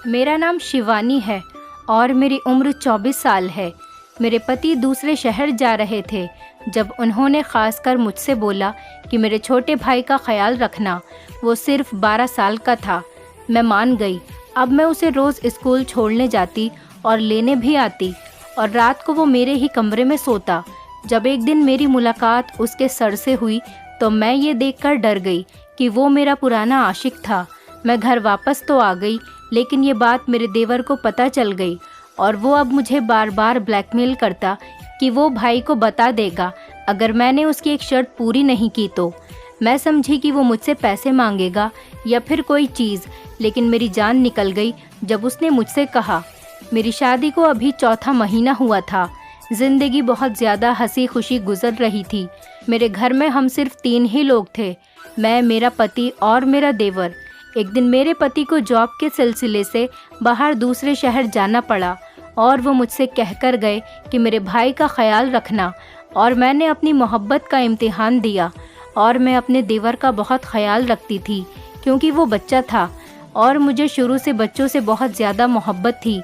मेरा नाम शिवानी है और मेरी उम्र 24 साल है। मेरे पति दूसरे शहर जा रहे थे जब उन्होंने ख़ासकर मुझसे बोला कि मेरे छोटे भाई का ख्याल रखना। वो सिर्फ 12 साल का था। मैं मान गई। अब मैं उसे रोज़ स्कूल छोड़ने जाती और लेने भी आती और रात को वो मेरे ही कमरे में सोता। जब एक दिन मेरी मुलाकात उसके सर से हुई तो मैं ये देखकर डर गई कि वो मेरा पुराना आशिक था। मैं घर वापस तो आ गई, लेकिन ये बात मेरे देवर को पता चल गई और वो अब मुझे बार बार ब्लैकमेल करता कि वो भाई को बता देगा अगर मैंने उसकी एक शर्त पूरी नहीं की तो। मैं समझी कि वो मुझसे पैसे मांगेगा या फिर कोई चीज़, लेकिन मेरी जान निकल गई जब उसने मुझसे कहा। मेरी शादी को अभी 4था महीना हुआ था। ज़िंदगी बहुत ज़्यादा हंसी खुशी गुजर रही थी। मेरे घर में हम सिर्फ 3 ही लोग थे, मैं, मेरा पति और मेरा देवर। एक दिन मेरे पति को जॉब के सिलसिले से बाहर दूसरे शहर जाना पड़ा और वो मुझसे कहकर गए कि मेरे भाई का ख्याल रखना। और मैंने अपनी मोहब्बत का इम्तिहान दिया और मैं अपने देवर का बहुत ख्याल रखती थी क्योंकि वो बच्चा था और मुझे शुरू से बच्चों से बहुत ज़्यादा मोहब्बत थी।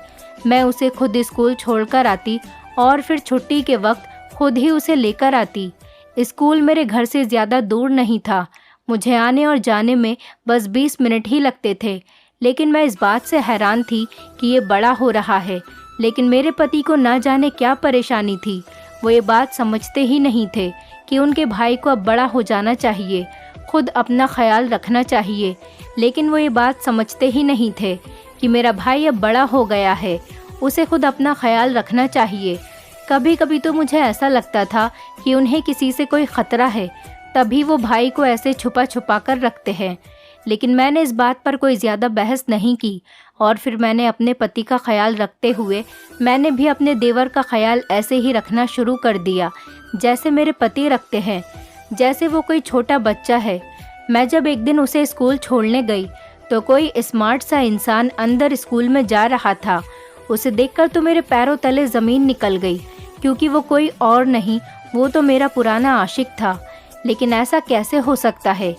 मैं उसे खुद स्कूल छोड़कर आती और फिर छुट्टी के वक्त खुद ही उसे लेकर आती। स्कूल मेरे घर से ज़्यादा दूर नहीं था। मुझे आने और जाने में बस 20 मिनट ही लगते थे, लेकिन मैं इस बात से हैरान थी कि ये बड़ा हो रहा है। लेकिन मेरे पति को ना जाने क्या परेशानी थी। वो ये बात समझते ही नहीं थे कि उनके भाई को अब बड़ा हो जाना चाहिए, खुद अपना ख्याल रखना चाहिए। लेकिन वो ये बात समझते ही नहीं थे कि मेरा भाई अब बड़ा हो गया है, उसे खुद अपना ख्याल रखना चाहिए। कभी कभी तो मुझे ऐसा लगता था कि उन्हें किसी से कोई ख़तरा है, तभी वो भाई को ऐसे छुपा छुपा कर रखते हैं। लेकिन मैंने इस बात पर कोई ज़्यादा बहस नहीं की और फिर मैंने अपने पति का ख्याल रखते हुए मैंने भी अपने देवर का ख्याल ऐसे ही रखना शुरू कर दिया जैसे मेरे पति रखते हैं, जैसे वो कोई छोटा बच्चा है। मैं जब एक दिन उसे स्कूल छोड़ने गई तो कोई स्मार्ट सा इंसान अंदर स्कूल में जा रहा था। उसे देखकर तो मेरे पैरों तले ज़मीन निकल गई, क्योंकि वो कोई और नहीं, वो तो मेरा पुराना आशिक था। लेकिन ऐसा कैसे हो सकता है?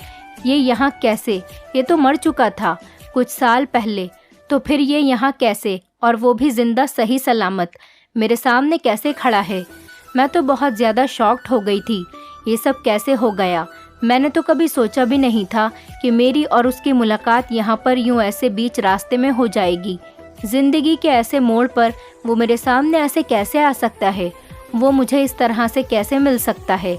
ये यहाँ कैसे? ये तो मर चुका था कुछ साल पहले, तो फिर ये यहाँ कैसे, और वो भी जिंदा सही सलामत मेरे सामने कैसे खड़ा है? मैं तो बहुत ज़्यादा शॉक्ड हो गई थी। ये सब कैसे हो गया? मैंने तो कभी सोचा भी नहीं था कि मेरी और उसकी मुलाकात यहाँ पर यूँ ऐसे बीच रास्ते में हो जाएगी। ज़िंदगी के ऐसे मोड़ पर वो मेरे सामने ऐसे कैसे आ सकता है? वो मुझे इस तरह से कैसे मिल सकता है?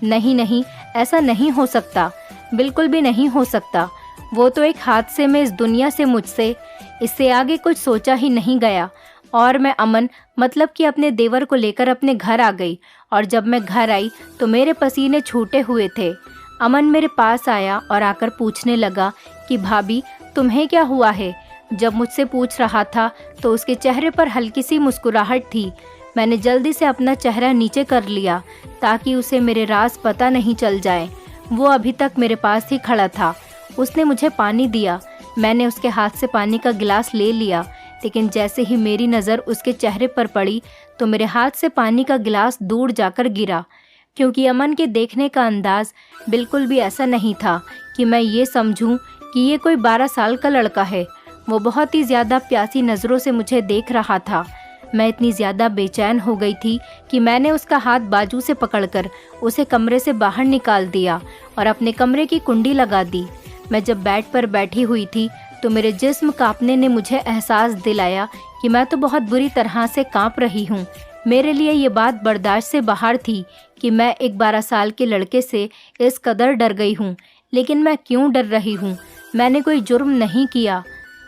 नहीं नहीं, ऐसा नहीं हो सकता, बिल्कुल भी नहीं हो सकता। वो तो एक हादसे में इस दुनिया से मुझसे, इससे आगे कुछ सोचा ही नहीं गया। और मैं अमन मतलब कि अपने देवर को लेकर अपने घर आ गई। और जब मैं घर आई तो मेरे पसीने छूटे हुए थे। अमन मेरे पास आया और आकर पूछने लगा कि भाभी, तुम्हें क्या हुआ है? जब मुझसे पूछ रहा था तो उसके चेहरे पर हल्की सी मुस्कुराहट थी। मैंने जल्दी से अपना चेहरा नीचे कर लिया ताकि उसे मेरे राज पता नहीं चल जाए। वो अभी तक मेरे पास ही खड़ा था। उसने मुझे पानी दिया। मैंने उसके हाथ से पानी का गिलास ले लिया, लेकिन जैसे ही मेरी नज़र उसके चेहरे पर पड़ी तो मेरे हाथ से पानी का गिलास दूर जाकर गिरा, क्योंकि अमन के देखने का अंदाज बिल्कुल भी ऐसा नहीं था कि मैं ये समझूं कि ये कोई 12 साल का लड़का है। वो बहुत ही ज़्यादा प्यासी नज़रों से मुझे देख रहा था। मैं इतनी ज़्यादा बेचैन हो गई थी कि मैंने उसका हाथ बाजू से पकड़कर उसे कमरे से बाहर निकाल दिया और अपने कमरे की कुंडी लगा दी। मैं जब बेड पर बैठी हुई थी तो मेरे जिस्म कांपने ने मुझे एहसास दिलाया कि मैं तो बहुत बुरी तरह से कांप रही हूँ। मेरे लिए ये बात बर्दाश्त से बाहर थी कि मैं एक 12 साल के लड़के से इस कदर डर गई हूँ। लेकिन मैं क्यों डर रही हूँ? मैंने कोई जुर्म नहीं किया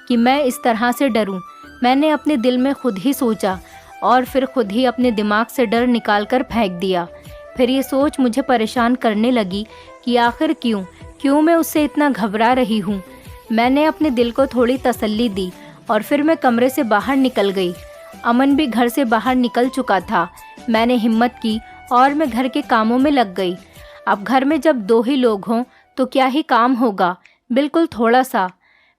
कि मैं इस तरह से डरूं। मैंने अपने दिल में खुद ही सोचा और फिर खुद ही अपने दिमाग से डर निकाल कर फेंक दिया। फिर ये सोच मुझे परेशान करने लगी कि आखिर क्यों मैं उससे इतना घबरा रही हूँ। मैंने अपने दिल को थोड़ी तसल्ली दी और फिर मैं कमरे से बाहर निकल गई। अमन भी घर से बाहर निकल चुका था। मैंने हिम्मत की और मैं घर के कामों में लग गई। अब घर में जब 2 ही लोग हों तो क्या ही काम होगा, बिल्कुल थोड़ा सा।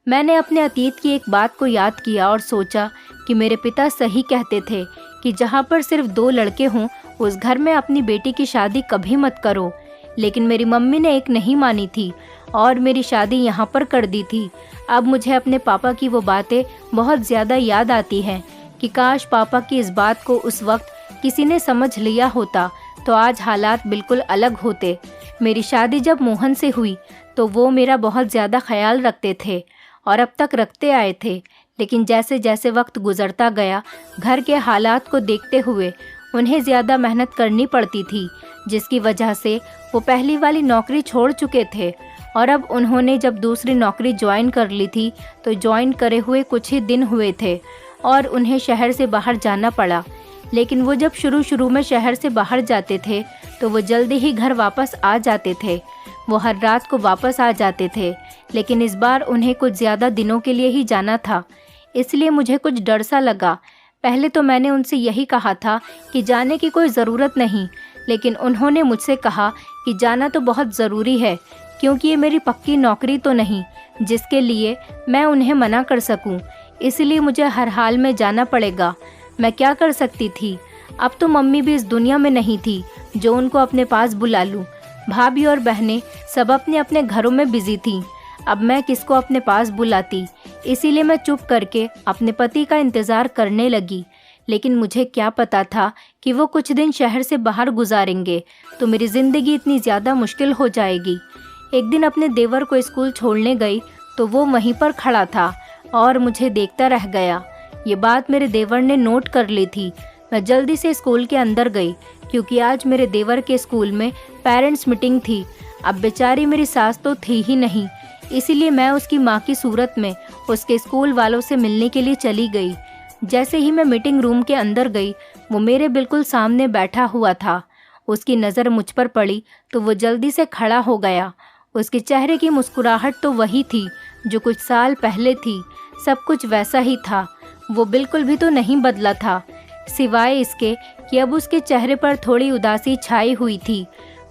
मैंने अपने अतीत की एक बात को याद किया और सोचा कि मेरे पिता सही कहते थे कि जहाँ पर सिर्फ 2 लड़के हों उस घर में अपनी बेटी की शादी कभी मत करो। लेकिन मेरी मम्मी ने एक नहीं मानी थी और मेरी शादी यहाँ पर कर दी थी। अब मुझे अपने पापा की वो बातें बहुत ज़्यादा याद आती हैं कि काश पापा की इस बात को उस वक्त किसी ने समझ लिया होता तो आज हालात बिल्कुल अलग होते। मेरी शादी जब मोहन से हुई तो वो मेरा बहुत ज़्यादा ख्याल रखते थे और अब तक रखते आए थे, लेकिन जैसे जैसे वक्त गुजरता गया घर के हालात को देखते हुए उन्हें ज़्यादा मेहनत करनी पड़ती थी, जिसकी वजह से वो पहली वाली नौकरी छोड़ चुके थे और अब उन्होंने जब दूसरी नौकरी ज्वाइन कर ली थी तो ज्वाइन करे हुए कुछ ही दिन हुए थे और उन्हें शहर से बाहर जाना पड़ा। लेकिन वो जब शुरू में शहर से बाहर जाते थे तो वो जल्दी ही घर वापस आ जाते थे। वो हर रात को वापस आ जाते थे, लेकिन इस बार उन्हें कुछ ज़्यादा दिनों के लिए ही जाना था, इसलिए मुझे कुछ डर सा लगा। पहले तो मैंने उनसे यही कहा था कि जाने की कोई ज़रूरत नहीं, लेकिन उन्होंने मुझसे कहा कि जाना तो बहुत ज़रूरी है क्योंकि ये मेरी पक्की नौकरी तो नहीं जिसके लिए मैं उन्हें मना कर सकूं, इसलिए मुझे हर हाल में जाना पड़ेगा। मैं क्या कर सकती थी? अब तो मम्मी भी इस दुनिया में नहीं थी जो उनको अपने पास बुला लूं। भाभी और बहनें सब अपने अपने घरों में बिजी थीं। अब मैं किसको अपने पास बुलाती, इसीलिए मैं चुप करके अपने पति का इंतज़ार करने लगी। लेकिन मुझे क्या पता था कि वो कुछ दिन शहर से बाहर गुजारेंगे तो मेरी ज़िंदगी इतनी ज़्यादा मुश्किल हो जाएगी। एक दिन अपने देवर को स्कूल छोड़ने गई तो वो वहीं पर खड़ा था और मुझे देखता रह गया। ये बात मेरे देवर ने नोट कर ली थी। मैं जल्दी से स्कूल के अंदर गई क्योंकि आज मेरे देवर के स्कूल में पेरेंट्स मीटिंग थी। अब बेचारी मेरी सास तो थी ही नहीं, इसीलिए मैं उसकी माँ की सूरत में उसके स्कूल वालों से मिलने के लिए चली गई। जैसे ही मैं मीटिंग रूम के अंदर गई वो मेरे बिल्कुल सामने बैठा हुआ था। उसकी नज़र मुझ पर पड़ी तो वो जल्दी से खड़ा हो गया। उसके चेहरे की मुस्कुराहट तो वही थी जो कुछ साल पहले थी, सब कुछ वैसा ही था। वो बिल्कुल भी तो नहीं बदला था, सिवाय इसके कि अब उसके चेहरे पर थोड़ी उदासी छाई हुई थी।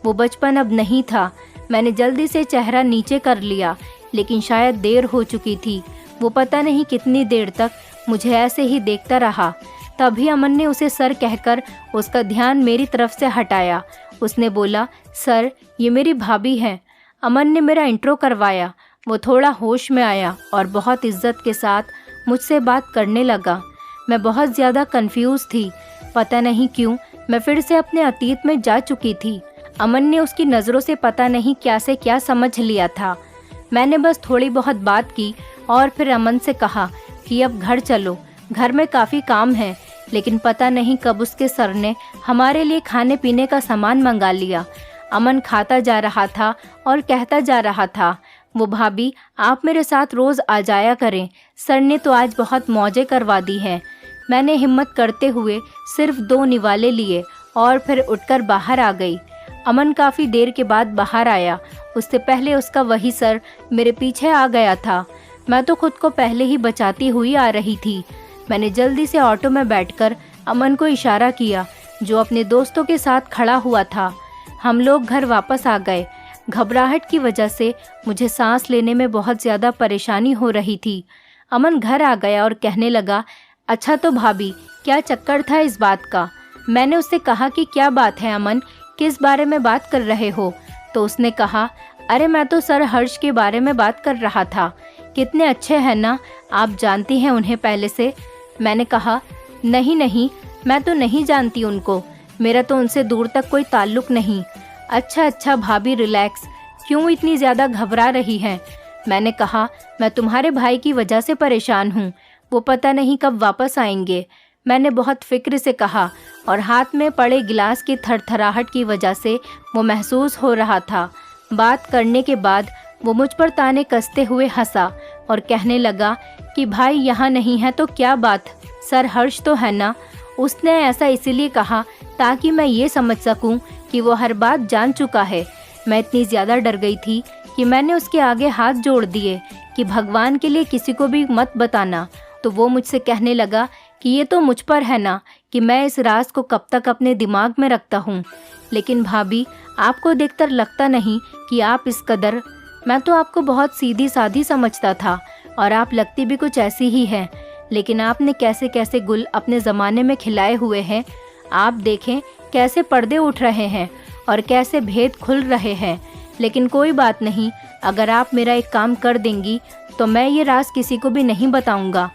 वो बचपन अब नहीं था। मैंने जल्दी से चेहरा नीचे कर लिया, लेकिन शायद देर हो चुकी थी। वो पता नहीं कितनी देर तक मुझे ऐसे ही देखता रहा। तभी अमन ने उसे सर कहकर उसका ध्यान मेरी तरफ से हटाया। उसने बोला, सर ये मेरी भाभी हैं। अमन ने मेरा इंट्रो करवाया। वो थोड़ा होश में आया और बहुत इज्जत के साथ मुझसे बात करने लगा। मैं बहुत ज़्यादा कंफ्यूज थी। पता नहीं क्यों मैं फिर से अपने अतीत में जा चुकी थी। अमन ने उसकी नज़रों से पता नहीं क्या से क्या समझ लिया था। मैंने बस थोड़ी बहुत बात की और फिर अमन से कहा कि अब घर चलो, घर में काफ़ी काम है। लेकिन पता नहीं कब उसके सर ने हमारे लिए खाने पीने का सामान मंगा लिया। अमन खाता जा रहा था और कहता जा रहा था, वो भाभी आप मेरे साथ रोज़ आ जाया करें, सर ने तो आज बहुत मौजें करवा दी हैं। मैंने हिम्मत करते हुए सिर्फ 2 निवाले लिए और फिर उठकर बाहर आ गई। अमन काफ़ी देर के बाद बाहर आया। उससे पहले उसका वही सर मेरे पीछे आ गया था। मैं तो खुद को पहले ही बचाती हुई आ रही थी। मैंने जल्दी से ऑटो में बैठकर अमन को इशारा किया जो अपने दोस्तों के साथ खड़ा हुआ था। हम लोग घर वापस आ गए। घबराहट की वजह से मुझे सांस लेने में बहुत ज़्यादा परेशानी हो रही थी। अमन घर आ गया और कहने लगा, अच्छा तो भाभी क्या चक्कर था इस बात का? मैंने उससे कहा कि क्या बात है अमन, किस बारे में बात कर रहे हो? तो उसने कहा, अरे मैं तो सर हर्ष के बारे में बात कर रहा था। कितने अच्छे हैं ना, आप जानती हैं उन्हें पहले से? मैंने कहा, नहीं नहीं, मैं तो नहीं जानती उनको, मेरा तो उनसे दूर तक कोई ताल्लुक नहीं। अच्छा भाभी रिलैक्स, क्यों इतनी ज़्यादा घबरा रही हैं? मैंने कहा, मैं तुम्हारे भाई की वजह से परेशान हूँ, वो पता नहीं कब वापस आएंगे। मैंने बहुत फिक्र से कहा और हाथ में पड़े गिलास की थरथराहट की वजह से वो महसूस हो रहा था। बात करने के बाद वो मुझ पर ताने कसते हुए हंसा और कहने लगा कि भाई यहाँ नहीं है तो क्या बात, सर हर्ष तो है ना? उसने ऐसा इसीलिए कहा ताकि मैं ये समझ सकूं कि वो हर बात जान चुका है। मैं इतनी ज़्यादा डर गई थी कि मैंने उसके आगे हाथ जोड़ दिए कि भगवान के लिए किसी को भी मत बताना। तो वो मुझसे कहने लगा कि ये तो मुझ पर है ना कि मैं इस राज को कब तक अपने दिमाग में रखता हूँ। लेकिन भाभी आपको देखकर लगता नहीं कि आप इस कदर, मैं तो आपको बहुत सीधी सादी समझता था और आप लगती भी कुछ ऐसी ही हैं। लेकिन आपने कैसे कैसे गुल अपने ज़माने में खिलाए हुए हैं। आप देखें कैसे पर्दे उठ रहे हैं और कैसे भेद खुल रहे हैं। लेकिन कोई बात नहीं, अगर आप मेरा एक काम कर देंगी तो मैं ये राज किसी को भी नहीं बताऊंगा।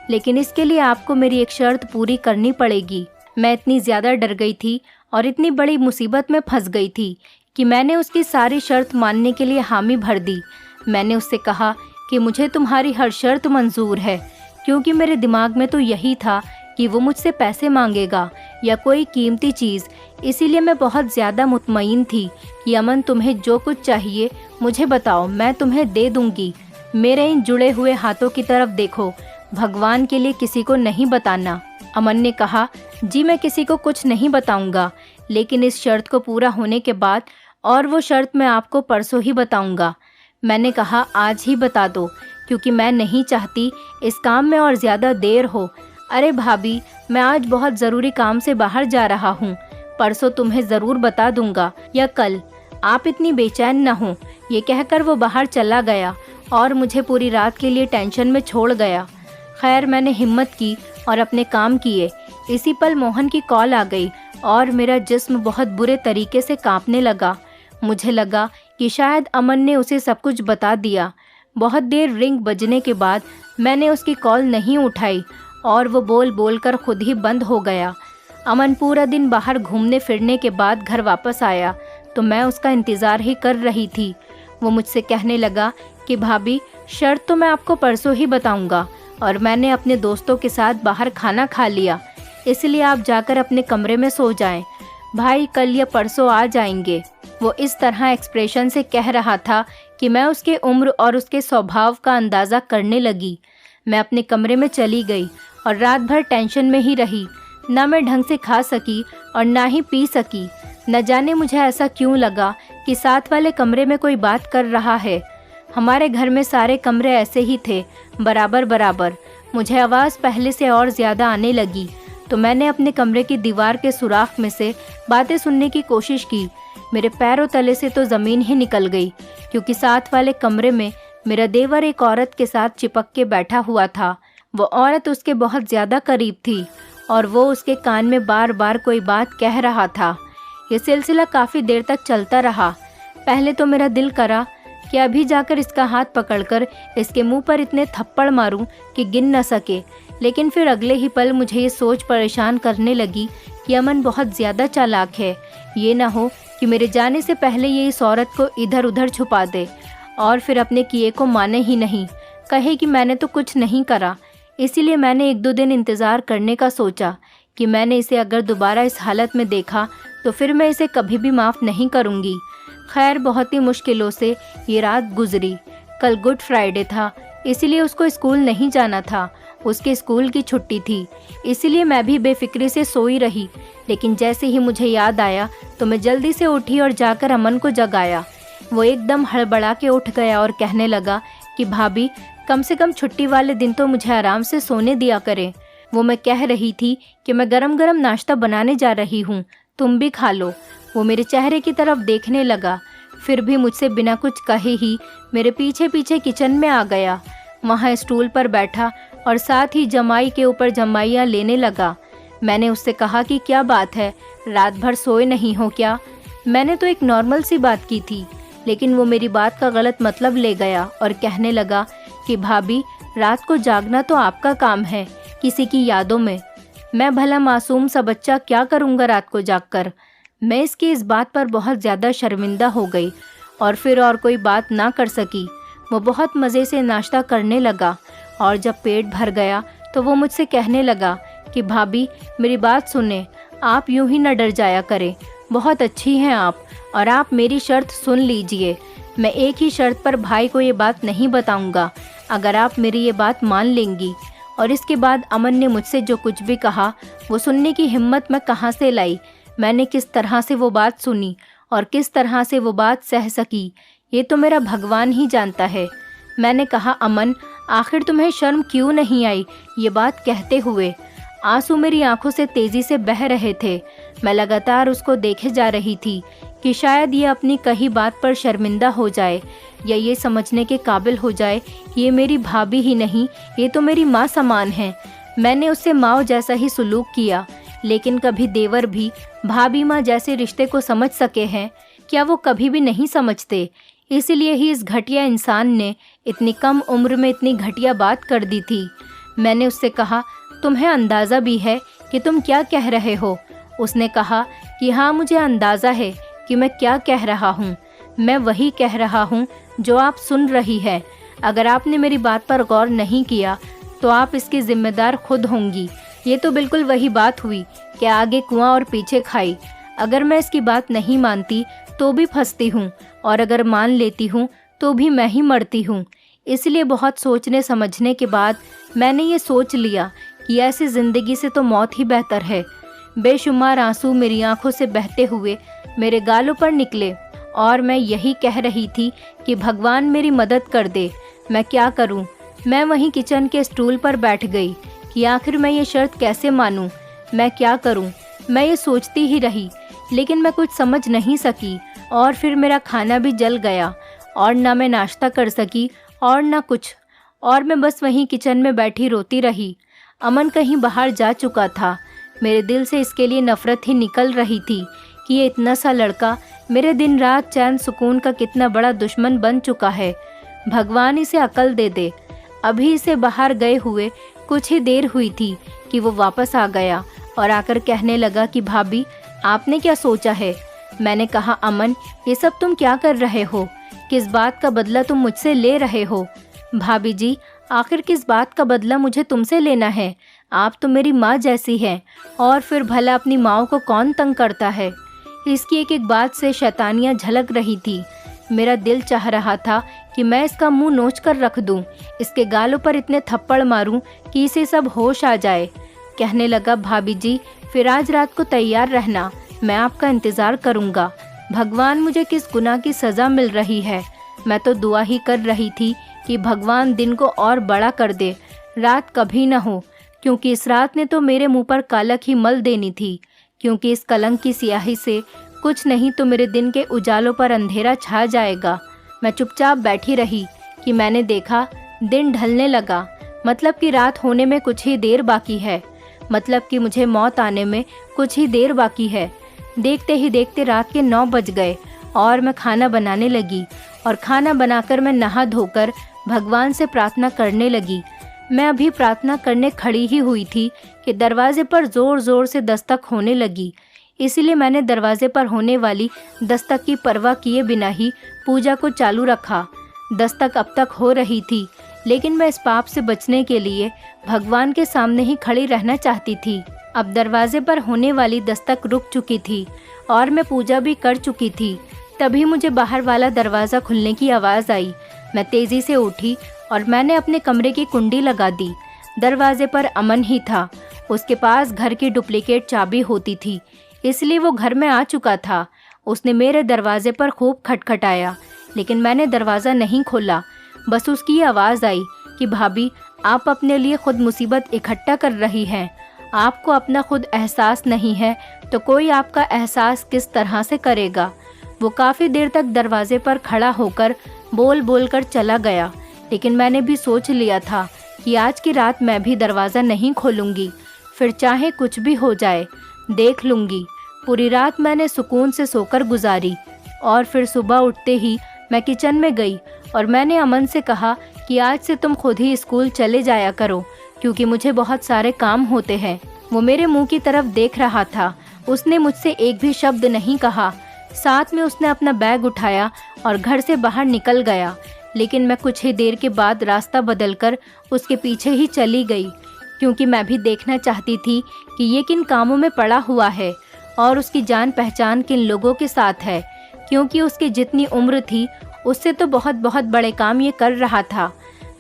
लेकिन इसके लिए आपको मेरी एक शर्त पूरी करनी पड़ेगी। मैं इतनी ज़्यादा डर गई थी और इतनी बड़ी मुसीबत में फंस गई थी कि मैंने उसकी सारी शर्त मानने के लिए हामी भर दी। मैंने उससे कहा कि मुझे तुम्हारी हर शर्त मंजूर है, क्योंकि मेरे दिमाग में तो यही था कि वो मुझसे पैसे मांगेगा या कोई कीमती चीज़। इसीलिए मैं बहुत ज़्यादा मुतमईन थी कि अमन, तुम्हें जो कुछ चाहिए मुझे बताओ, मैं तुम्हें दे दूंगी। मेरे इन जुड़े हुए हाथों की तरफ देखो, भगवान के लिए किसी को नहीं बताना। अमन ने कहा, जी मैं किसी को कुछ नहीं बताऊंगा, लेकिन इस शर्त को पूरा होने के बाद, और वो शर्त मैं आपको परसों ही बताऊंगा। मैंने कहा, आज ही बता दो, क्योंकि मैं नहीं चाहती इस काम में और ज़्यादा देर हो। अरे भाभी, मैं आज बहुत ज़रूरी काम से बाहर जा रहा हूँ, परसों तुम्हें ज़रूर बता दूंगा या कल, आप इतनी बेचैन न हो। ये कहकर वो बाहर चला गया और मुझे पूरी रात के लिए टेंशन में छोड़ गया। खैर, मैंने हिम्मत की और अपने काम किए। इसी पल मोहन की कॉल आ गई और मेरा जिस्म बहुत बुरे तरीके से कांपने लगा। मुझे लगा कि शायद अमन ने उसे सब कुछ बता दिया। बहुत देर रिंग बजने के बाद मैंने उसकी कॉल नहीं उठाई और वो बोल बोल कर खुद ही बंद हो गया। अमन पूरा दिन बाहर घूमने फिरने के बाद घर वापस आया तो मैं उसका इंतज़ार ही कर रही थी। वो मुझसे कहने लगा कि भाभी, शर्त तो मैं आपको परसों ही बताऊंगा और मैंने अपने दोस्तों के साथ बाहर खाना खा लिया, इसलिए आप जाकर अपने कमरे में सो जाएं। भाई कल या परसों आ जाएंगे। वो इस तरह एक्सप्रेशन से कह रहा था कि मैं उसके उम्र और उसके स्वभाव का अंदाज़ा करने लगी। मैं अपने कमरे में चली गई और रात भर टेंशन में ही रही। ना मैं ढंग से खा सकी और ना ही पी सकी। न जाने मुझे ऐसा क्यों लगा कि साथ वाले कमरे में कोई बात कर रहा है। हमारे घर में सारे कमरे ऐसे ही थे, बराबर बराबर। मुझे आवाज़ पहले से और ज़्यादा आने लगी तो मैंने अपने कमरे की दीवार के सुराख में से बातें सुनने की कोशिश की। मेरे पैरों तले से तो ज़मीन ही निकल गई, क्योंकि साथ वाले कमरे में मेरा देवर एक औरत के साथ चिपक के बैठा हुआ था। वो औरत उसके बहुत ज़्यादा करीब थी और वो उसके कान में बार बार कोई बात कह रहा था। ये सिलसिला काफ़ी देर तक चलता रहा। पहले तो मेरा दिल करा कि अभी जाकर इसका हाथ पकड़कर इसके मुंह पर इतने थप्पड़ मारूं कि गिन न सके, लेकिन फिर अगले ही पल मुझे ये सोच परेशान करने लगी कि अमन बहुत ज़्यादा चालाक है। ये ना हो कि मेरे जाने से पहले ये इस औरत को इधर उधर छुपा दे और फिर अपने किए को माने ही नहीं, कहे कि मैंने तो कुछ नहीं करा। इसीलिए मैंने 1-2 दिन इंतज़ार करने का सोचा कि मैंने इसे अगर दोबारा इस हालत में देखा तो फिर मैं इसे कभी भी माफ़ नहीं करूँगी। खैर, बहुत ही मुश्किलों से ये रात गुजरी। कल गुड फ्राइडे था, इसीलिए उसको स्कूल नहीं जाना था। उसके स्कूल की छुट्टी थी, इसीलिए मैं भी बेफिक्री से सोई रही। लेकिन जैसे ही मुझे याद आया तो मैं जल्दी से उठी और जाकर अमन को जगाया। वो एकदम हड़बड़ा के उठ गया और कहने लगा कि भाभी, कम से कम छुट्टी वाले दिन तो मुझे आराम से सोने दिया करें। वो मैं कह रही थी कि मैं गरम गरम नाश्ता बनाने जा रही हूँ, तुम भी खा लो। वो मेरे चेहरे की तरफ देखने लगा, फिर भी मुझसे बिना कुछ कहे ही मेरे पीछे पीछे किचन में आ गया। वहाँ स्टूल पर बैठा और साथ ही जमाई के ऊपर जमाइयाँ लेने लगा। मैंने उससे कहा कि क्या बात है, रात भर सोए नहीं हो क्या? मैंने तो एक नॉर्मल सी बात की थी, लेकिन वो मेरी बात का गलत मतलब ले गया और कहने लगा कि भाभी, रात को जागना तो आपका काम है, किसी की यादों में। मैं भला मासूम सा बच्चा क्या करूँगा रात को जागकर? मैं इसकी इस बात पर बहुत ज़्यादा शर्मिंदा हो गई और फिर और कोई बात ना कर सकी। वो बहुत मज़े से नाश्ता करने लगा और जब पेट भर गया तो वो मुझसे कहने लगा कि भाभी, मेरी बात सुने, आप यूं ही न डर जाया करें, बहुत अच्छी हैं आप, और आप मेरी शर्त सुन लीजिए। मैं एक ही शर्त पर भाई को ये बात नहीं बताऊंगा, अगर आप मेरी ये बात मान लेंगी। और इसके बाद अमन ने मुझसे जो कुछ भी कहा वो सुनने की हिम्मत मैं कहाँ से लाई। मैंने किस तरह से वो बात सुनी और किस तरह से वो बात सह सकी, ये तो मेरा भगवान ही जानता है। मैंने कहा, अमन, आखिर तुम्हें शर्म क्यों नहीं आई ये बात कहते हुए? आंसू मेरी आंखों से तेज़ी से बह रहे थे। मैं लगातार उसको देखे जा रही थी कि शायद ये अपनी कही बात पर शर्मिंदा हो जाए या ये समझने के काबिल हो जाए ये मेरी भाभी ही नहीं, ये तो मेरी माँ समान है। मैंने उससे माँ जैसा ही सलूक किया, लेकिन कभी देवर भी भाभी माँ जैसे रिश्ते को समझ सके हैं? क्या वो कभी भी नहीं समझते? इसीलिए ही इस घटिया इंसान ने इतनी कम उम्र में इतनी घटिया बात कर दी थी। मैंने उससे कहा, तुम्हें अंदाज़ा भी है कि तुम क्या कह रहे हो? उसने कहा कि हाँ, मुझे अंदाज़ा है कि मैं क्या कह रहा हूँ। मैं वही कह रहा हूँ जो आप सुन रही है। अगर आपने मेरी बात पर गौर नहीं किया तो आप इसकी जिम्मेदार खुद होंगी। ये तो बिल्कुल वही बात हुई कि आगे कुआं और पीछे खाई। अगर मैं इसकी बात नहीं मानती तो भी फंसती हूँ, और अगर मान लेती हूँ तो भी मैं ही मरती हूँ। इसलिए बहुत सोचने समझने के बाद मैंने ये सोच लिया कि ऐसी ज़िंदगी से तो मौत ही बेहतर है। बेशुमार आंसू मेरी आंखों से बहते हुए मेरे गालों पर निकले और मैं यही कह रही थी कि भगवान मेरी मदद कर दे। मैं क्या करूं? मैं वहीं किचन के स्टूल पर बैठ गई कि आखिर मैं ये शर्त कैसे मानूं? मैं क्या करूं? मैं ये सोचती ही रही, लेकिन मैं कुछ समझ नहीं सकी। और फिर मेरा खाना भी जल गया और ना मैं नाश्ता कर सकी और ना कुछ, और मैं बस वहीं किचन में बैठी रोती रही। अमन कहीं बाहर जा चुका था। मेरे दिल से इसके लिए नफ़रत ही निकल रही थी कि ये इतना सा लड़का मेरे दिन रात चैन सुकून का कितना बड़ा दुश्मन बन चुका है। भगवान इसे अकल दे दे। अभी इसे बाहर गए हुए कुछ ही देर हुई थी कि वो वापस आ गया और आकर कहने लगा कि भाभी, आपने क्या सोचा है? मैंने कहा, अमन, ये सब तुम क्या कर रहे हो? किस बात का बदला तुम मुझसे ले रहे हो? भाभी जी, आखिर किस बात का बदला मुझे तुमसे लेना है? आप तो मेरी माँ जैसी हैं, और फिर भला अपनी माँ को कौन तंग करता है? इसकी एक एक बात से शैतानियाँ झलक रही थी। मेरा दिल चाह रहा था कि मैं इसका मुंह नोच कर रख दूं, इसके गालों पर इतने थप्पड़ मारूं कि इसे सब होश आ जाए। कहने लगा, भाभी जी, फिर आज रात को तैयार रहना, मैं आपका इंतज़ार करूंगा। भगवान, मुझे किस गुनाह की सज़ा मिल रही है? मैं तो दुआ ही कर रही थी कि भगवान दिन को और बड़ा कर दे, रात कभी न हो, क्योंकि इस रात ने तो मेरे मुंह पर कालक ही मल देनी थी। क्योंकि इस कलंक की स्याही से कुछ नहीं तो मेरे दिन के उजालों पर अंधेरा छा जाएगा। मैं चुपचाप बैठी रही कि मैंने देखा दिन ढलने लगा। मतलब कि रात होने में कुछ ही देर बाकी है। मतलब कि मुझे मौत आने में कुछ ही देर बाकी है। देखते ही देखते रात के 9 बज गए और मैं खाना बनाने लगी, और खाना बनाकर मैं नहा धोकर भगवान से प्रार्थना करने लगी। मैं अभी प्रार्थना करने खड़ी ही हुई थी कि दरवाजे पर ज़ोर ज़ोर से दस्तक होने लगी। इसलिए मैंने दरवाजे पर होने वाली दस्तक की परवाह किए बिना ही पूजा को चालू रखा। दस्तक अब तक हो रही थी, लेकिन मैं इस पाप से बचने के लिए भगवान के सामने ही खड़ी रहना चाहती थी। अब दरवाजे पर होने वाली दस्तक रुक चुकी थी और मैं पूजा भी कर चुकी थी। तभी मुझे बाहर वाला दरवाज़ा खुलने की आवाज़ आई। मैं तेज़ी से उठी और मैंने अपने कमरे की कुंडी लगा दी। दरवाजे पर अमन ही था। उसके पास घर की डुप्लीकेट चाबी होती थी, इसलिए वो घर में आ चुका था। उसने मेरे दरवाजे पर खूब खटखटाया, लेकिन मैंने दरवाज़ा नहीं खोला। बस उसकी आवाज़ आई कि भाभी, आप अपने लिए खुद मुसीबत इकट्ठा कर रही हैं। आपको अपना खुद एहसास नहीं है तो कोई आपका एहसास किस तरह से करेगा। वो काफ़ी देर तक दरवाजे पर खड़ा होकर बोल बोल कर चला गया, लेकिन मैंने भी सोच लिया था कि आज की रात मैं भी दरवाज़ा नहीं खोलूँगी, फिर चाहे कुछ भी हो जाए, देख लूँगी। पूरी रात मैंने सुकून से सोकर गुजारी, और फिर सुबह उठते ही मैं किचन में गई और मैंने अमन से कहा कि आज से तुम खुद ही स्कूल चले जाया करो, क्योंकि मुझे बहुत सारे काम होते हैं। वो मेरे मुंह की तरफ देख रहा था। उसने मुझसे एक भी शब्द नहीं कहा। साथ में उसने अपना बैग उठाया और घर से बाहर निकल गया, लेकिन मैं कुछ ही देर के बाद रास्ता बदलकर उसके पीछे ही चली गई, क्योंकि मैं भी देखना चाहती थी कि ये किन कामों में पड़ा हुआ है और उसकी जान पहचान किन लोगों के साथ है, क्योंकि उसकी जितनी उम्र थी उससे तो बहुत बहुत बड़े काम ये कर रहा था।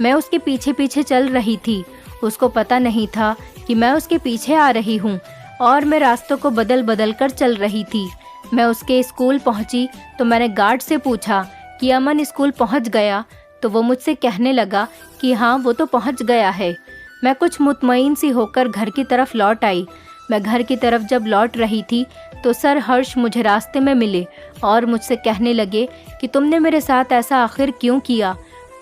मैं उसके पीछे पीछे चल रही थी। उसको पता नहीं था कि मैं उसके पीछे आ रही हूँ, और मैं रास्तों को बदल बदल कर चल रही थी। मैं उसके स्कूल पहुँची तो मैंने गार्ड से पूछा कि अमन स्कूल पहुँच गया, तो वो मुझसे कहने लगा कि हाँ, वो तो पहुँच गया है। मैं कुछ मुतमईन सी होकर घर की तरफ लौट आई। मैं घर की तरफ जब लौट रही थी तो सर हर्ष मुझे रास्ते में मिले और मुझसे कहने लगे कि तुमने मेरे साथ ऐसा आखिर क्यों किया।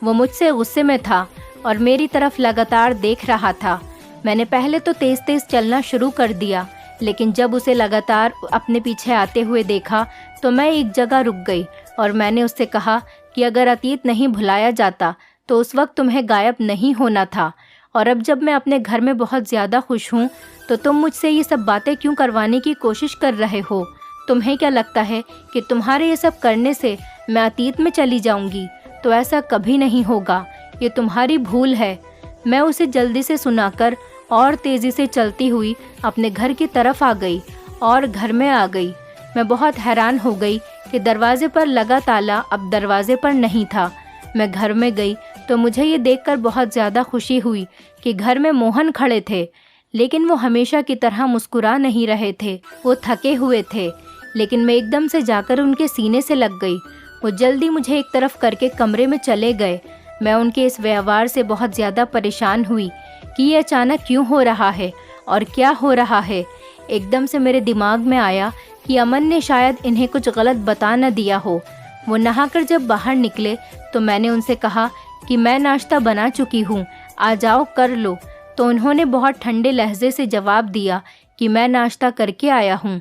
वो मुझसे गुस्से में था और मेरी तरफ लगातार देख रहा था। मैंने पहले तो तेज़ तेज़ चलना शुरू कर दिया, लेकिन जब उसे लगातार अपने पीछे आते हुए देखा तो मैं एक जगह रुक गई और मैंने उससे कहा कि अगर अतीत नहीं भुलाया जाता तो उस वक्त तुम्हें गायब नहीं होना था, और अब जब मैं अपने घर में बहुत ज़्यादा खुश हूँ तो तुम मुझसे ये सब बातें क्यों करवाने की कोशिश कर रहे हो? तुम्हें क्या लगता है कि तुम्हारे ये सब करने से मैं अतीत में चली जाऊंगी? तो ऐसा कभी नहीं होगा, ये तुम्हारी भूल है। मैं उसे जल्दी से सुनाकर और तेज़ी से चलती हुई अपने घर की तरफ आ गई और घर में आ गई। मैं बहुत हैरान हो गई कि दरवाजे पर लगा ताला अब दरवाजे पर नहीं था। मैं घर में गई तो मुझे ये देखकर बहुत ज़्यादा खुशी हुई कि घर में मोहन खड़े थे, लेकिन वो हमेशा की तरह मुस्कुरा नहीं रहे थे। वो थके हुए थे, लेकिन मैं एकदम से जाकर उनके सीने से लग गई। वो जल्दी मुझे एक तरफ करके कमरे में चले गए। मैं उनके इस व्यवहार से बहुत ज़्यादा परेशान हुई कि ये अचानक क्यों हो रहा है और क्या हो रहा है। एकदम से मेरे दिमाग में आया कि अमन ने शायद इन्हें कुछ गलत बता न दिया हो। वो नहाकर जब बाहर निकले तो मैंने उनसे कहा कि मैं नाश्ता बना चुकी हूँ, आ जाओ कर लो। तो उन्होंने बहुत ठंडे लहजे से जवाब दिया कि मैं नाश्ता करके आया हूँ।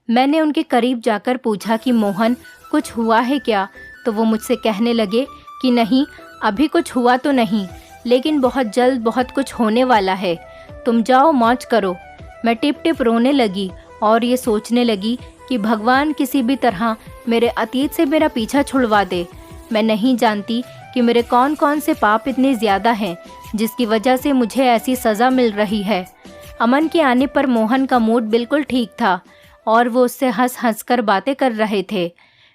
मैंने उनके करीब जाकर पूछा कि मोहन कुछ हुआ है क्या? तो वो मुझसे कहने लगे कि नहीं, अभी कुछ हुआ तो नहीं, लेकिन बहुत जल्द बहुत कुछ होने वाला है, तुम जाओ मौज करो। मैं टिप टिप रोने लगी और ये सोचने लगी कि भगवान किसी भी तरह मेरे अतीत से मेरा पीछा छुड़वा दे। मैं नहीं जानती कि मेरे कौन कौन से पाप इतने ज़्यादा हैं जिसकी वजह से मुझे ऐसी सज़ा मिल रही है। अमन के आने पर मोहन का मूड बिल्कुल ठीक था और वो उससे हंस हंस कर बातें कर रहे थे।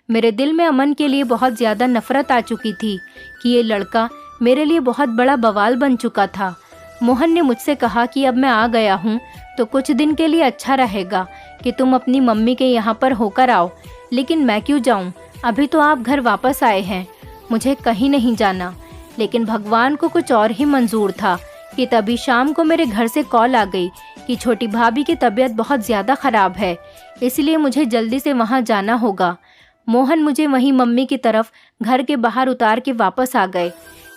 मेरे दिल में अमन के लिए बहुत ज़्यादा नफ़रत आ चुकी थी कि ये लड़का मेरे लिए बहुत बड़ा बवाल बन चुका था। मोहन ने मुझसे कहा कि अब मैं आ गया हूँ तो कुछ दिन के लिए अच्छा रहेगा कि तुम अपनी मम्मी के यहाँ पर होकर आओ। लेकिन मैं क्यों जाऊँ, अभी तो आप घर वापस आए हैं, मुझे कहीं नहीं जाना। लेकिन भगवान को कुछ और ही मंजूर था कि तभी शाम को मेरे घर से कॉल आ गई कि छोटी भाभी की तबीयत बहुत ज़्यादा ख़राब है, इसलिए मुझे जल्दी से वहाँ जाना होगा। मोहन मुझे वहीं मम्मी की तरफ घर के बाहर उतार के वापस आ गए।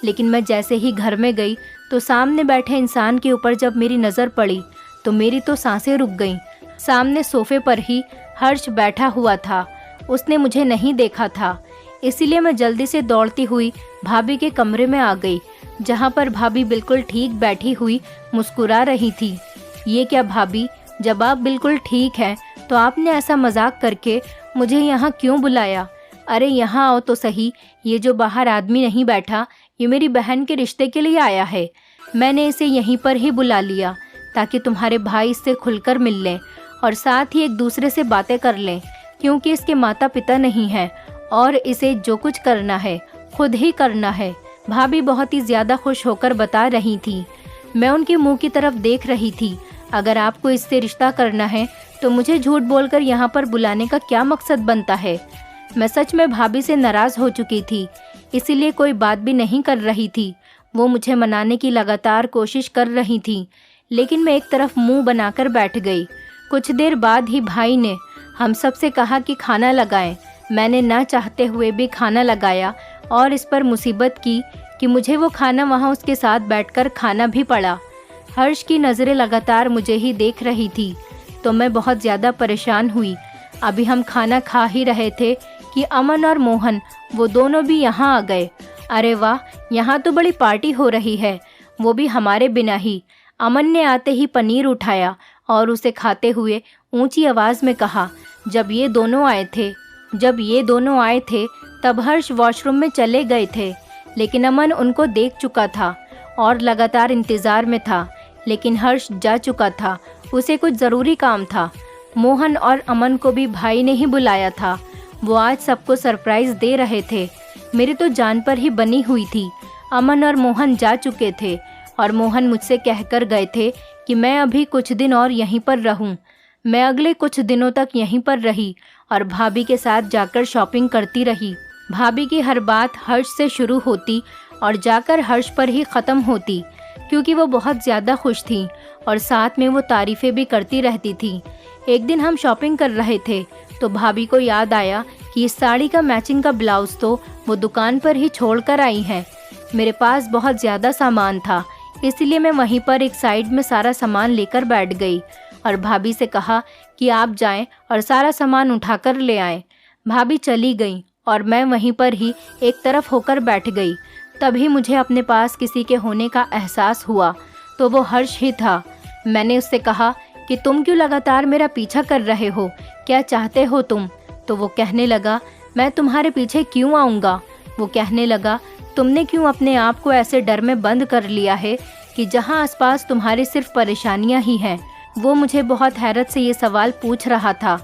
लेकिन मैं जैसे ही घर में गई तो सामने बैठे इंसान के ऊपर जब मेरी नज़र पड़ी तो मेरी तो सांसें रुक गईं। सामने सोफे पर ही हर्ष बैठा हुआ था। उसने मुझे नहीं देखा था, इसीलिए मैं जल्दी से दौड़ती हुई भाभी के कमरे में आ गई, जहाँ पर भाभी बिल्कुल ठीक बैठी हुई मुस्कुरा रही थी। ये क्या भाभी, जब आप बिल्कुल ठीक हैं तो आपने ऐसा मजाक करके मुझे यहाँ क्यों बुलाया? अरे यहाँ आओ तो सही, ये जो बाहर आदमी नहीं बैठा ये मेरी बहन के रिश्ते के लिए आया है। मैंने इसे यहीं पर ही बुला लिया ताकि तुम्हारे भाई इससे खुलकर मिल लें और साथ ही एक दूसरे से बातें कर लें, क्योंकि इसके माता पिता नहीं हैं और इसे जो कुछ करना है खुद ही करना है। भाभी बहुत ही ज़्यादा खुश होकर बता रही थी। मैं उनके मुंह की तरफ देख रही थी। अगर आपको इससे रिश्ता करना है तो मुझे झूठ बोलकर यहाँ पर बुलाने का क्या मकसद बनता है? मैं सच में भाभी से नाराज़ हो चुकी थी, इसीलिए कोई बात भी नहीं कर रही थी। वो मुझे मनाने की लगातार कोशिश कर रही थी, लेकिन मैं एक तरफ मुंह बनाकर बैठ गई। कुछ देर बाद ही भाई ने हम सब से कहा कि खाना लगाएं। मैंने ना चाहते हुए भी खाना लगाया और इस पर मुसीबत की कि मुझे वो खाना वहाँ उसके साथ बैठकर खाना भी पड़ा। हर्ष की नज़रें लगातार मुझे ही देख रही थी तो मैं बहुत ज़्यादा परेशान हुई। अभी हम खाना खा ही रहे थे कि अमन और मोहन वो दोनों भी यहाँ आ गए। अरे वाह, यहाँ तो बड़ी पार्टी हो रही है, वो भी हमारे बिना ही। अमन ने आते ही पनीर उठाया और उसे खाते हुए ऊंची आवाज़ में कहा, जब ये दोनों आए थे तब हर्ष वॉशरूम में चले गए थे, लेकिन अमन उनको देख चुका था और लगातार इंतज़ार में था। लेकिन हर्ष जा चुका था, उसे कुछ ज़रूरी काम था। मोहन और अमन को भी भाई ने ही बुलाया था, वो आज सबको सरप्राइज़ दे रहे थे। मेरी तो जान पर ही बनी हुई थी। अमन और मोहन जा चुके थे और मोहन मुझसे कहकर गए थे कि मैं अभी कुछ दिन और यहीं पर रहूं। मैं अगले कुछ दिनों तक यहीं पर रही और भाभी के साथ जाकर शॉपिंग करती रही। भाभी की हर बात हर्ष से शुरू होती और जाकर हर्ष पर ही ख़त्म होती, क्योंकि वो बहुत ज़्यादा खुश थी और साथ में वो तारीफ़ें भी करती रहती थी। एक दिन हम शॉपिंग कर रहे थे तो भाभी को याद आया कि इस साड़ी का मैचिंग का ब्लाउज़ तो वो दुकान पर ही छोड़ कर आई हैं। मेरे पास बहुत ज़्यादा सामान था, इसलिए मैं वहीं पर एक साइड में सारा सामान लेकर बैठ गई और भाभी से कहा कि आप जाएं और सारा सामान उठाकर ले आएं। भाभी चली गई और मैं वहीं पर ही एक तरफ होकर बैठ गई। तभी मुझे अपने पास किसी के होने का एहसास हुआ, तो वो हर्ष ही था। मैंने उससे कहा कि तुम क्यों लगातार मेरा पीछा कर रहे हो, क्या चाहते हो तुम? तो वो कहने लगा, मैं तुम्हारे पीछे क्यों आऊँगा? वो कहने लगा, तुमने क्यों अपने आप को ऐसे डर में बंद कर लिया है कि जहाँ आसपास तुम्हारी सिर्फ परेशानियाँ ही हैं। वो मुझे बहुत हैरत से ये सवाल पूछ रहा था।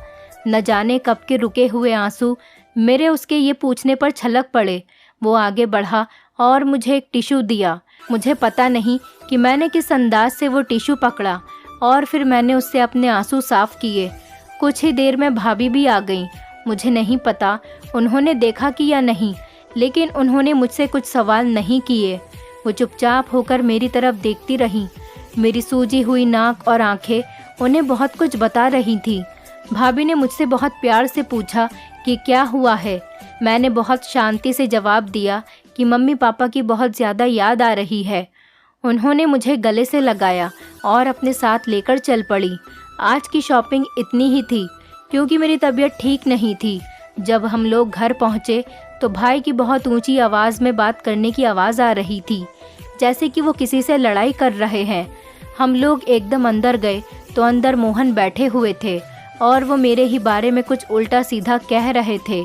न जाने कब के रुके हुए आंसू मेरे उसके ये पूछने पर छलक पड़े। वो आगे बढ़ा और मुझे एक टिश्यू दिया। मुझे पता नहीं कि मैंने किस अंदाज से वो टिश्यू पकड़ा और फिर मैंने उससे अपने आंसू साफ किए। कुछ ही देर में भाभी भी आ गई। मुझे नहीं पता उन्होंने देखा कि या नहीं, लेकिन उन्होंने मुझसे कुछ सवाल नहीं किए। वो चुपचाप होकर मेरी तरफ देखती रहीं। मेरी सूजी हुई नाक और आंखें उन्हें बहुत कुछ बता रही थी। भाभी ने मुझसे बहुत प्यार से पूछा कि क्या हुआ है। मैंने बहुत शांति से जवाब दिया कि मम्मी पापा की बहुत ज़्यादा याद आ रही है। उन्होंने मुझे गले से लगाया और अपने साथ लेकर चल पड़ी। आज की शॉपिंग इतनी ही थी क्योंकि मेरी तबीयत ठीक नहीं थी। जब हम लोग घर पहुँचे तो भाई की बहुत ऊंची आवाज़ में बात करने की आवाज़ आ रही थी, जैसे कि वो किसी से लड़ाई कर रहे हैं। हम लोग एकदम अंदर गए तो अंदर मोहन बैठे हुए थे और वो मेरे ही बारे में कुछ उल्टा सीधा कह रहे थे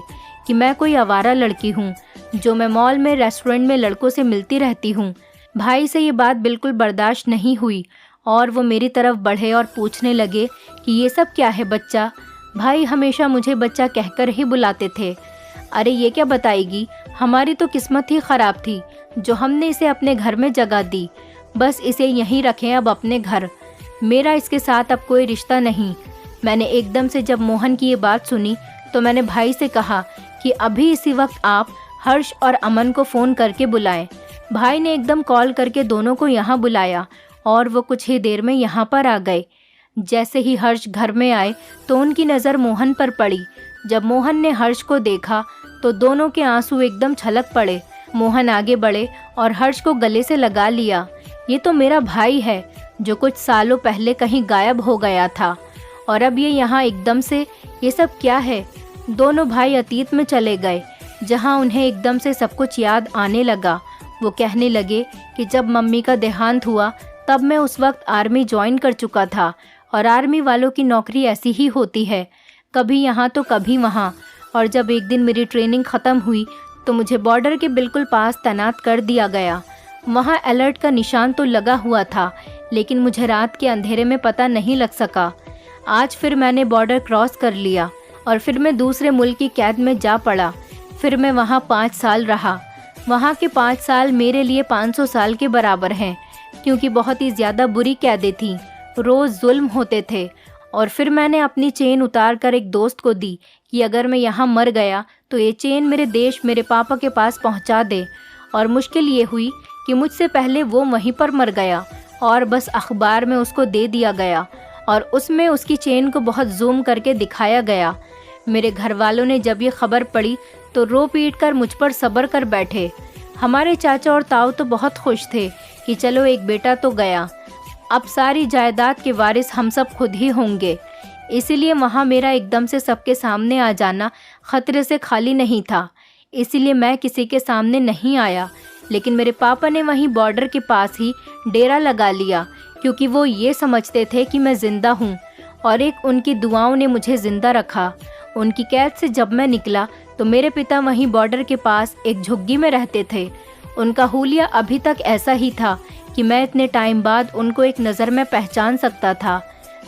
कि मैं कोई आवारा लड़की हूँ जो मैं मॉल में रेस्टोरेंट में लड़कों से मिलती रहती हूँ। भाई से ये बात बिल्कुल बर्दाश्त नहीं हुई और वो मेरी तरफ बढ़े और पूछने लगे कि ये सब क्या है बच्चा। भाई हमेशा मुझे बच्चा कहकर ही बुलाते थे। अरे ये क्या बताएगी, हमारी तो किस्मत ही ख़राब थी जो हमने इसे अपने घर में जगह दी। बस इसे यहीं रखें अब अपने घर। मेरा इसके साथ अब कोई रिश्ता नहीं। मैंने एकदम से जब मोहन की ये बात सुनी तो मैंने भाई से कहा कि अभी इसी वक्त आप हर्ष और अमन को फ़ोन करके बुलाएं। भाई ने एकदम कॉल करके दोनों को यहाँ बुलाया और वो कुछ ही देर में यहाँ पर आ गए। जैसे ही हर्ष घर में आए तो उनकी नज़र मोहन पर पड़ी। जब मोहन ने हर्ष को देखा तो दोनों के आंसू एकदम छलक पड़े। मोहन आगे बढ़े और हर्ष को गले से लगा लिया। ये तो मेरा भाई है जो कुछ सालों पहले कहीं गायब हो गया था और अब ये यहाँ एकदम से, ये सब क्या है? दोनों भाई अतीत में चले गए जहाँ उन्हें एकदम से सब कुछ याद आने लगा। वो कहने लगे कि जब मम्मी का देहांत हुआ तब मैं उस वक्त आर्मी ज्वाइन कर चुका था और आर्मी वालों की नौकरी ऐसी ही होती है, कभी यहाँ तो कभी वहाँ। और जब एक दिन मेरी ट्रेनिंग ख़त्म हुई तो मुझे बॉर्डर के बिल्कुल पास तैनात कर दिया गया। वहाँ अलर्ट का निशान तो लगा हुआ था, लेकिन मुझे रात के अंधेरे में पता नहीं लग सका। आज फिर मैंने बॉर्डर क्रॉस कर लिया और फिर मैं दूसरे मुल्क की कैद में जा पड़ा। फिर मैं वहाँ 5 साल रहा। वहाँ के 5 साल मेरे लिए 500 साल के बराबर हैं, क्योंकि बहुत ही ज़्यादा बुरी कैदें थीं, रोज़ जुल्म होते थे। और फिर मैंने अपनी चेन उतार कर एक दोस्त को दी कि अगर मैं यहाँ मर गया तो ये चेन मेरे देश, मेरे पापा के पास पहुँचा दे। और मुश्किल ये हुई कि मुझसे पहले वो वहीं पर मर गया और बस अखबार में उसको दे दिया गया और उसमें उसकी चेन को बहुत जूम करके दिखाया गया। मेरे घर वालों ने जब ये खबर पड़ी तो रो पीट कर मुझ पर सब्र कर बैठे। हमारे चाचा और ताऊ तो बहुत खुश थे कि चलो एक बेटा तो गया, अब सारी जायदाद के वारिस हम सब खुद ही होंगे। इसीलिए वहाँ मेरा एकदम से सबके सामने आ जाना खतरे से खाली नहीं था। इसीलिए मैं किसी के सामने नहीं आया, लेकिन मेरे पापा ने वहीं बॉर्डर के पास ही डेरा लगा लिया, क्योंकि वो ये समझते थे कि मैं ज़िंदा हूँ और एक उनकी दुआओं ने मुझे ज़िंदा रखा। उनकी कैद से जब मैं निकला तो मेरे पिता वहीं बॉर्डर के पास एक झुग्गी में रहते थे। उनका हुलिया अभी तक ऐसा ही था कि मैं इतने टाइम बाद उनको एक नज़र में पहचान सकता था।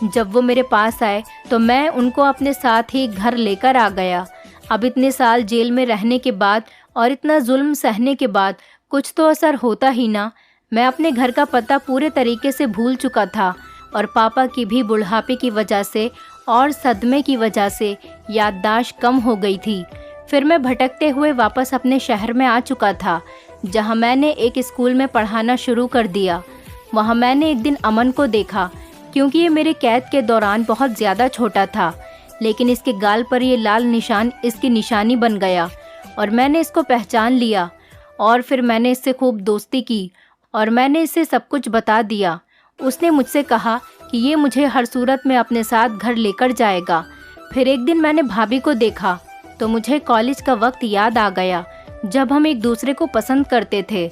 जब वो मेरे पास आए तो मैं उनको अपने साथ ही घर लेकर आ गया। अब इतने साल जेल में रहने के बाद और इतना जुल्म सहने के बाद कुछ तो असर होता ही ना। मैं अपने घर का पता पूरे तरीके से भूल चुका था और पापा की भी बुढ़ापे की वजह से और सदमे की वजह से याददाश्त कम हो गई थी। फिर मैं भटकते हुए वापस अपने शहर में आ चुका था, जहां मैंने एक स्कूल में पढ़ाना शुरू कर दिया। वहां मैंने एक दिन अमन को देखा, क्योंकि ये मेरे कैद के दौरान बहुत ज़्यादा छोटा था, लेकिन इसके गाल पर ये लाल निशान इसकी निशानी बन गया और मैंने इसको पहचान लिया। और फिर मैंने इससे खूब दोस्ती की और मैंने इसे सब कुछ बता दिया। उसने मुझसे कहा कि ये मुझे हर सूरत में अपने साथ घर लेकर जाएगा। फिर एक दिन मैंने भाभी को देखा तो मुझे कॉलेज का वक्त याद आ गया जब हम एक दूसरे को पसंद करते थे।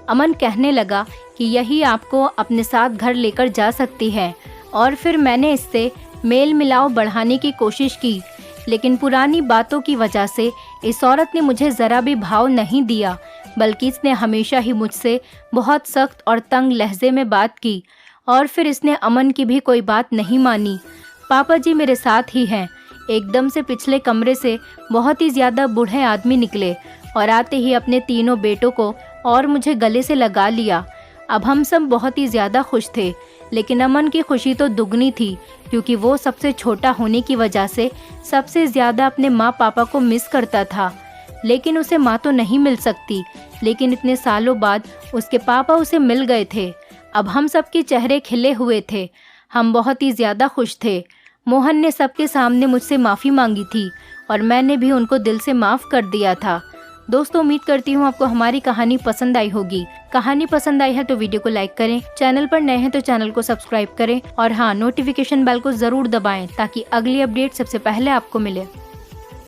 अमन कहने लगा कि यही आपको अपने साथ घर लेकर जा सकती है, और फिर मैंने इससे मेल मिलाव बढ़ाने की कोशिश की, लेकिन पुरानी बातों की वजह से इस औरत ने मुझे ज़रा भी भाव नहीं दिया, बल्कि इसने हमेशा ही मुझसे बहुत सख्त और तंग लहजे में बात की। और फिर इसने अमन की भी कोई बात नहीं मानी। पापा जी मेरे साथ ही हैं। एकदम से पिछले कमरे से बहुत ही ज़्यादा बूढ़े आदमी निकले और आते ही अपने तीनों बेटों को और मुझे गले से लगा लिया। अब हम सब बहुत ही ज़्यादा खुश थे, लेकिन अमन की खुशी तो दुगनी थी, क्योंकि वो सबसे छोटा होने की वजह से सबसे ज़्यादा अपने माँ पापा को मिस करता था। लेकिन उसे माँ तो नहीं मिल सकती, लेकिन इतने सालों बाद उसके पापा उसे मिल गए थे। अब हम सबके चेहरे खिले हुए थे। हम बहुत ही ज़्यादा खुश थे। मोहन ने सबके सामने मुझसे माफ़ी मांगी थी और मैंने भी उनको दिल से माफ़ कर दिया था। दोस्तों, उम्मीद करती हूँ आपको हमारी कहानी पसंद आई होगी। कहानी पसंद आई है तो वीडियो को लाइक करें, चैनल पर नए हैं तो चैनल को सब्सक्राइब करें और हाँ, नोटिफिकेशन बेल को ज़रूर दबाएं ताकि अगली अपडेट सबसे पहले आपको मिले।